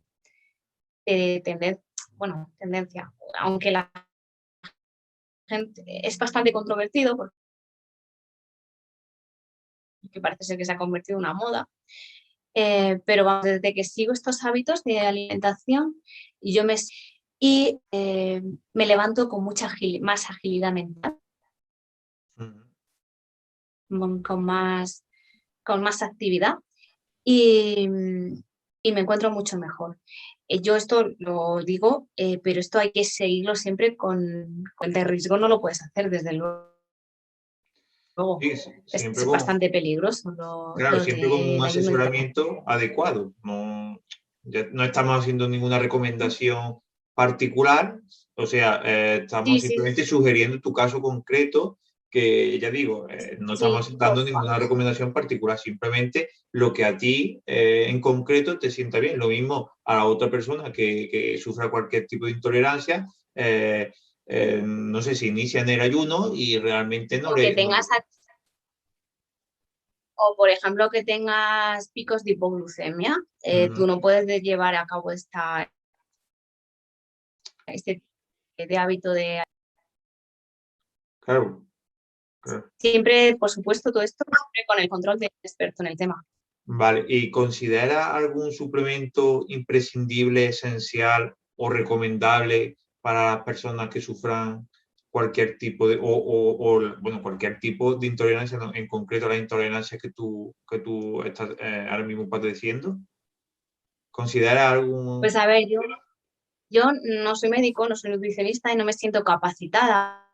B: tendencia, aunque la gente es bastante controvertido, porque parece ser que se ha convertido en una moda, pero vamos, desde que sigo estos hábitos de alimentación, yo me levanto con más agilidad mental,
A: Ujú.
B: con más, con más actividad, y, y me encuentro mucho mejor. Yo esto lo digo, pero esto hay que seguirlo siempre con de riesgo, no lo puedes hacer desde luego.
A: Sí, sí, siempre
B: Es
A: con,
B: bastante peligroso
A: claro,
B: lo
A: siempre con un
B: del ayuno intermitente.
A: asesoramiento adecuado. No, no estamos haciendo ninguna recomendación particular, o sea, estamos
B: Sí, sí,
A: simplemente sugiriendo tu caso concreto, que ya digo, no
B: sí,
A: estamos dando
B: porfa.
A: ninguna recomendación particular, simplemente lo que a ti en concreto te sienta bien. Lo mismo a la otra persona que sufra cualquier tipo de intolerancia, no sé, si inician el ayuno y realmente no
B: O que
A: le... no le-
B: tengas, o por ejemplo, que tengas picos de hipoglucemia,
A: Ujú,
B: tú no puedes llevar a cabo este de hábito de...
A: claro, claro.
B: Siempre, por supuesto, todo esto siempre con el control del experto en el tema.
A: Vale, ¿y considera algún suplemento imprescindible, esencial o recomendable para las personas que sufran cualquier tipo de, bueno, cualquier tipo de intolerancia, ¿no? En concreto la intolerancia que tú estás ahora mismo padeciendo? ¿Considera algún...
B: Pues a ver, yo no soy médico, no soy nutricionista y no me siento capacitada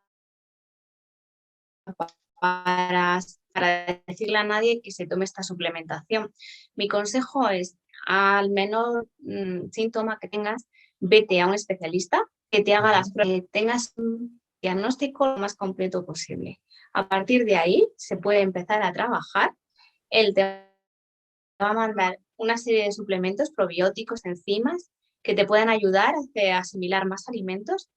B: para, para decirle a nadie que se tome esta suplementación. Mi consejo es, al menor síntoma que tengas, vete a un especialista que te haga las pruebas, que tengas un diagnóstico lo más completo posible. A partir de ahí se puede empezar a trabajar. Él te va a mandar una serie de suplementos probióticos, enzimas, que te puedan ayudar a asimilar más alimentos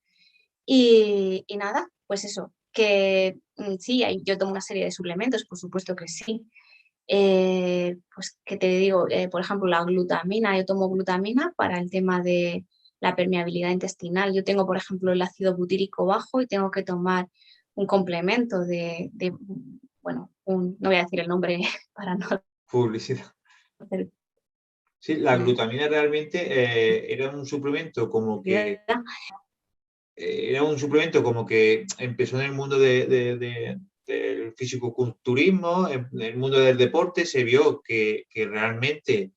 B: y nada, pues eso, que sí, yo tomo una serie de suplementos, por supuesto que sí. Pues que te digo, por ejemplo, la glutamina, yo tomo glutamina para el tema de la permeabilidad intestinal. Yo tengo, por ejemplo, el ácido butírico bajo y tengo que tomar un complemento bueno, no voy a decir el nombre para no
A: publicidad?
B: hacer
A: Sí, la glutamina realmente era un suplemento como que
B: publicidad.
A: era un suplemento como que empezó en el mundo del fisicoculturismo, en el mundo del deporte, se vio que realmente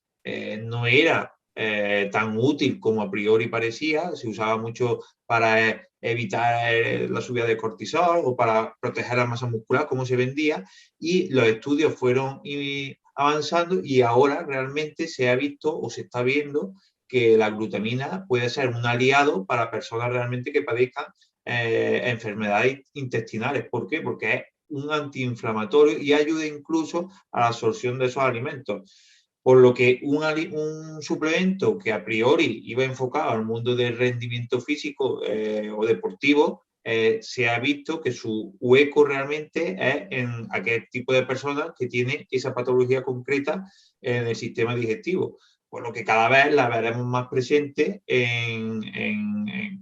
A: no era tan útil como a priori parecía, se usaba mucho para evitar la subida de cortisol o para proteger la masa muscular, como se vendía, y los estudios fueron avanzando y ahora realmente se ha visto o se está viendo que la glutamina puede ser un aliado para personas realmente que padezcan enfermedades intestinales. ¿Por qué? Porque es un antiinflamatorio y ayuda incluso a la absorción de esos alimentos. Por lo que un suplemento que a priori iba enfocado al mundo del rendimiento físico o deportivo, se ha visto que su hueco realmente es en aquel tipo de personas que tiene esa patología concreta en el sistema digestivo, por lo que cada vez la veremos más presente en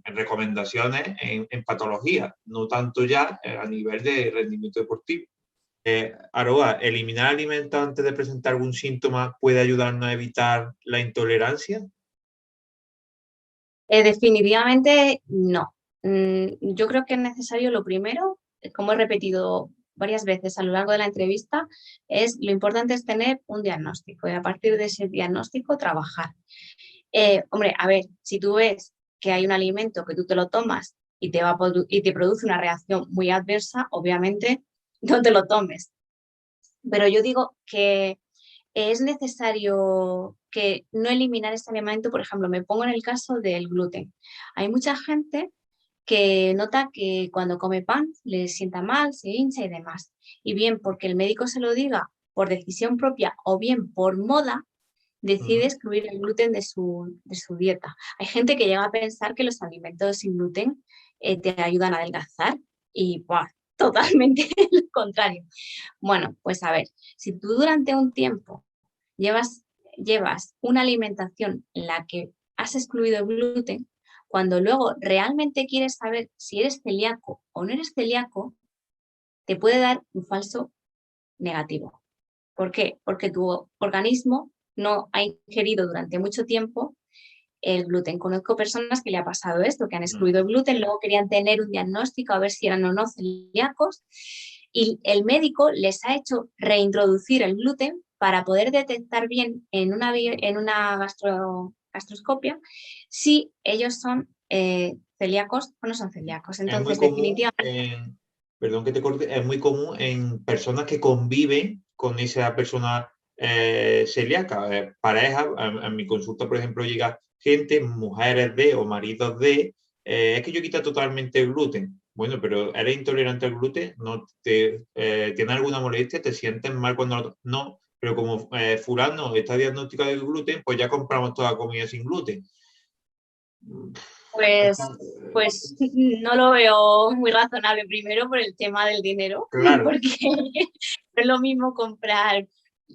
A: recomendaciones en patologías, no tanto ya a nivel de rendimiento deportivo. Aroa, ¿eliminar alimentos antes de presentar algún síntoma puede ayudarnos a evitar la intolerancia?
B: Definitivamente no. Yo creo que es necesario lo primero, como he repetido varias veces a lo largo de la entrevista, es lo importante es tener un diagnóstico y a partir de ese diagnóstico trabajar. Hombre, a ver, si tú ves que hay un alimento que tú te lo tomas y y te produce una reacción muy adversa, obviamente no te lo tomes. Pero yo digo que es necesario que no eliminar este alimento, por ejemplo, me pongo en el caso del gluten. Hay mucha gente que nota que cuando come pan le sienta mal, se hincha y demás. Y bien porque el médico se lo diga por decisión propia o bien por moda, decide excluir el gluten de su dieta. Hay gente que llega a pensar que los alimentos sin gluten te ayudan a adelgazar y ¡buah! Totalmente lo contrario. Bueno, pues a ver, si tú durante un tiempo llevas, llevas una alimentación en la que has excluido el gluten, cuando luego realmente quieres saber si eres celíaco o no eres celíaco, te puede dar un falso negativo. ¿Por qué? Porque tu organismo no ha ingerido durante mucho tiempo el gluten. Conozco personas que le ha pasado esto, que han excluido el gluten, luego querían tener un diagnóstico a ver si eran o no celíacos y el médico les ha hecho reintroducir el gluten para poder detectar bien en una gastroscopia si ellos son celíacos o no son celíacos.
A: Es muy
B: Entonces,
A: común
B: definitivamente,
A: perdón que te corte, es muy común en personas que conviven con esa persona celíaca, parejas. En mi consulta, por ejemplo, llega gente, mujeres de o maridos de, es que yo quito totalmente el gluten. Bueno, pero ¿eres intolerante al gluten? ¿No tienes alguna molestia? ¿Te sientes mal cuando no? Pero como fulano está diagnosticado de gluten, pues ya compramos toda comida sin gluten.
B: Pues, pues no lo veo muy razonable, primero por el tema del dinero,
A: Claro,
B: porque no es lo mismo comprar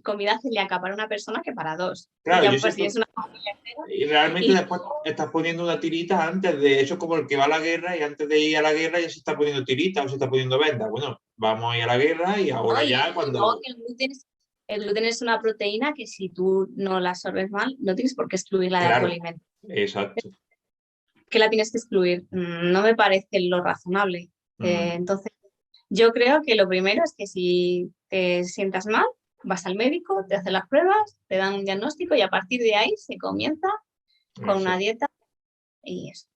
B: comida celíaca para una persona que para dos. Y
A: claro,
B: ya
A: yo
B: pues si es
A: siento,
B: una familia entera.
A: y realmente
B: Y
A: después estás poniendo una tirita antes de eso, como el que va a la guerra y antes de ir a la guerra ya se está poniendo tirita o se está poniendo venda. Bueno, vamos a ir a la guerra y
B: no,
A: ahora ya
B: luego
A: cuando...
B: que el gluten es una proteína que si tú no la absorbes mal, no tienes por qué excluirla de tu
A: Claro,
B: alimento.
A: exacto.
B: ¿Qué la tienes que excluir? No me parece lo razonable.
A: Mm,
B: Entonces, yo creo que lo primero es que si te sientas mal, vas al médico, te hacen las pruebas, te dan un diagnóstico y a partir de ahí se comienza con una
A: exacto.
B: dieta y eso.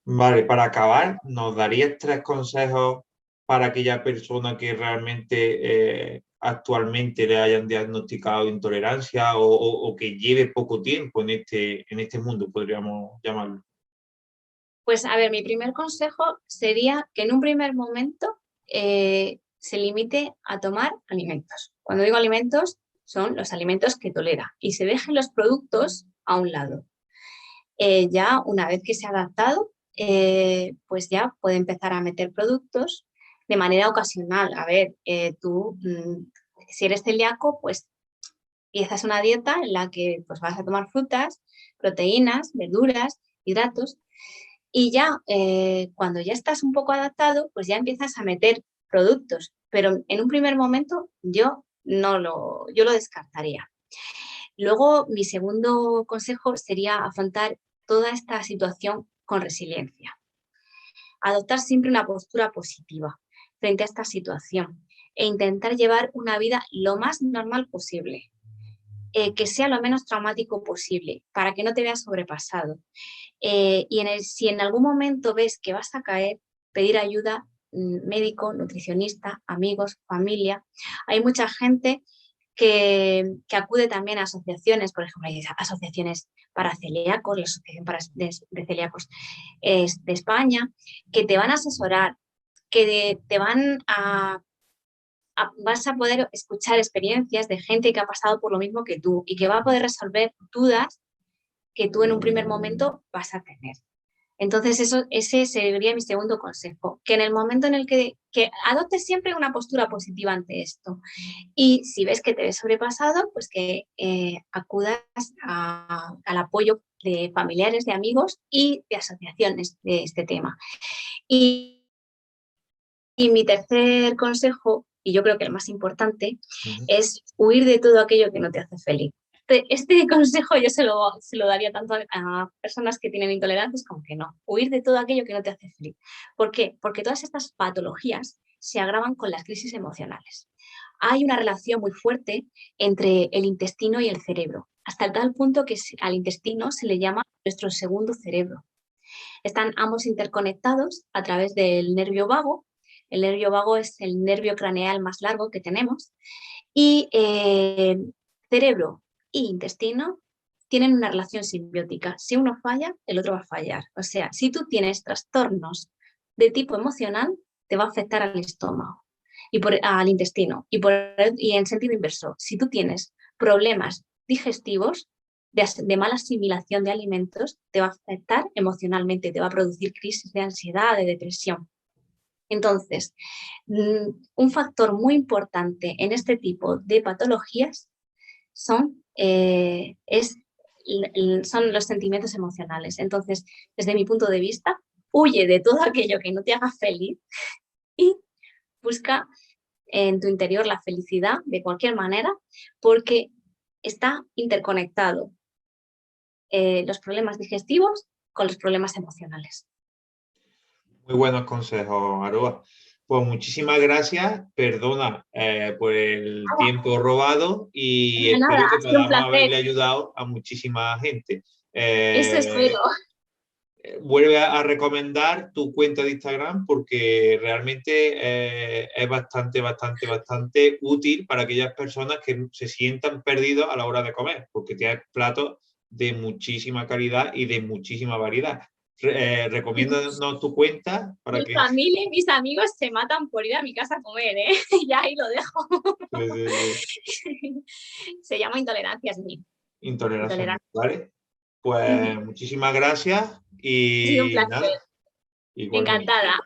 A: Vale, para acabar, ¿nos darías 3 consejos para aquella persona que realmente actualmente le hayan diagnosticado intolerancia o que lleve poco tiempo en este mundo, podríamos llamarlo?
B: Pues a ver, mi primer consejo sería que en un primer momento se limite a tomar alimentos. Cuando digo alimentos, son los alimentos que tolera y se dejen los productos a un lado. Ya una vez que se ha adaptado, pues ya puede empezar a meter productos de manera ocasional. A ver, si eres celíaco, pues empiezas una dieta en la que pues, vas a tomar frutas, proteínas, verduras, hidratos, y ya cuando ya estás un poco adaptado, pues ya empiezas a meter productos, pero en un primer momento yo lo descartaría. Luego, mi segundo consejo sería afrontar toda esta situación con resiliencia. Adoptar siempre una postura positiva frente a esta situación e intentar llevar una vida lo más normal posible, que sea lo menos traumático posible, para que no te veas sobrepasado. Si en algún momento ves que vas a caer, pedir ayuda, médico, nutricionista, amigos, familia. Hay mucha gente que acude también a asociaciones, por ejemplo, hay asociaciones para celíacos, la Asociación de Celíacos de España, que te van a asesorar, que te van vas a poder escuchar experiencias de gente que ha pasado por lo mismo que tú y que va a poder resolver dudas que tú en un primer momento vas a tener. Entonces, ese sería mi segundo consejo, que en el momento en el que adoptes siempre una postura positiva ante esto. Y si ves que te ves sobrepasado, pues que acudas al apoyo de familiares, de amigos y de asociaciones de este tema. Y mi tercer consejo, y yo creo que el más importante, es huir de todo aquello que no te hace feliz. Este consejo yo se lo daría tanto a personas que tienen intolerancias como que no. Huir de todo aquello que no te hace feliz. ¿Por qué? Porque todas estas patologías se agravan con las crisis emocionales. Hay una relación muy fuerte entre el intestino y el cerebro, hasta tal punto que al intestino se le llama nuestro segundo cerebro. Están ambos interconectados a través del nervio vago. El nervio vago es el nervio craneal más largo que tenemos. Y cerebro e intestino tienen una relación simbiótica. Si uno falla, el otro va a fallar. O sea, si tú tienes trastornos de tipo emocional, te va a afectar al estómago y al intestino. Y en sentido inverso, si tú tienes problemas digestivos, de mala asimilación de alimentos, te va a afectar emocionalmente, te va a producir crisis de ansiedad, de depresión. Entonces, un factor muy importante en este tipo de patologías son los sentimientos emocionales. Entonces, desde mi punto de vista, huye de todo aquello que no te haga feliz y busca en tu interior la felicidad de cualquier manera, porque está interconectado los problemas digestivos con los problemas emocionales.
A: Muy buenos consejos, Aroa. Pues muchísimas gracias, perdona por el tiempo robado y
B: Nada,
A: espero que
B: ha sido un
A: podamos
B: placer.
A: haberle ayudado a muchísima gente.
B: Eso espero.
A: Vuelve a recomendar tu cuenta de Instagram porque realmente es bastante útil para aquellas personas que se sientan perdidos a la hora de comer, porque tienes platos de muchísima calidad y de muchísima variedad. Recomiéndanos tu cuenta para
B: Mi
A: que...
B: familia y mis amigos se matan por ir a mi casa a comer, ¿eh? Ya ahí lo dejo. Se llama Intolerancias Mí.
A: Intolerancia,
B: Intolerancia.
A: ¿vale? Pues muchísimas gracias
B: Ha sido un
A: Y
B: placer.
A: nada, igualmente.
B: Encantada.